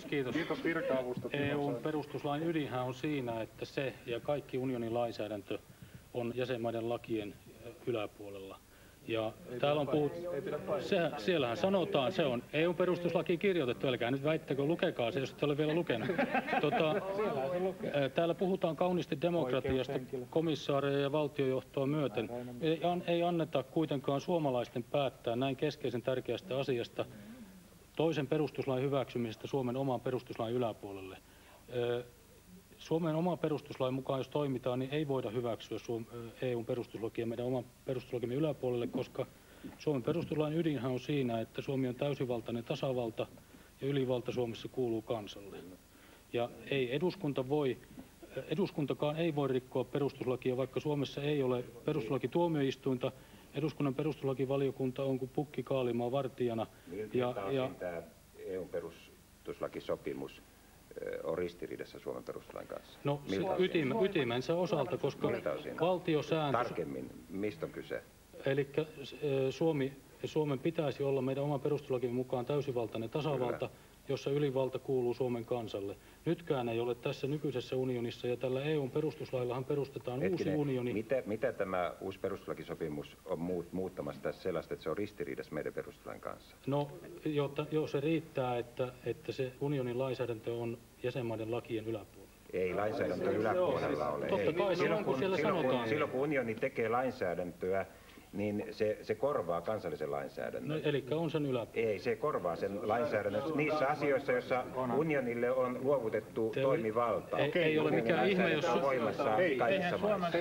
Kiitos. Kiitos virka-avusta. EUn perustuslain ydinhän on siinä, että se ja kaikki unionin lainsäädäntö on jäsenmaiden lakien yläpuolella. Ja täällä on puhuttu, siellähän sanotaan, se on EUn perustuslaki kirjoitettu, älkää nyt väittäkö, lukekaa se, jos ette ole vielä lukenut. Täällä puhutaan kauniisti demokratiasta komissaareja ja valtiojohtoa myöten. Ei anneta kuitenkaan suomalaisten päättää näin keskeisen tärkeästä asiasta toisen perustuslain hyväksymisestä Suomen oman perustuslain yläpuolelle. Suomen oman perustuslain mukaan, jos toimitaan, niin ei voida hyväksyä EUn perustuslakia meidän oman perustuslakimme yläpuolelle, koska Suomen perustuslain ydinhän on siinä, että Suomi on täysivaltainen tasavalta ja ylivalta Suomessa kuuluu kansalle. Ja ei eduskuntakaan ei voi rikkoa perustuslakia, vaikka Suomessa ei ole perustuslakituomioistuinta. Eduskunnan perustuslakivaliokunta on kuin pukki kaalimaan vartijana. Miltä osin tämä EUn perustuslakisopimus on ristiriidassa Suomen perustuslain kanssa? No ytimensä osalta, koska valtiosääntö... Tarkemmin, mistä on kyse? Eli Suomen pitäisi olla meidän oman perustuslakimme mukaan täysivaltainen tasavalta, kyllä, jossa ylivalta kuuluu Suomen kansalle. Nytkään ei ole tässä nykyisessä unionissa, ja tällä EUn perustuslaillahan perustetaan uusi unioni. Mitä tämä uusi perustuslakisopimus on muuttamassa tässä sellaista, että se on ristiriidassa meidän perustuslain kanssa? No, se riittää, että se unionin lainsäädäntö on jäsenmaiden lakien yläpuolella. Ei lainsäädäntö yläpuolella ole. Totta kai silloin, kun siellä sanotaan. Silloin kun unioni tekee lainsäädäntöä, niin se korvaa kansallisen lainsäädännön. No, eli on sen yläpuolella. Ei, se korvaa sen lainsäädännön niissä asioissa, joissa unionille on luovutettu toimivalta. Ei ole mikään ihme, jos... voimassa kaikissa maissa.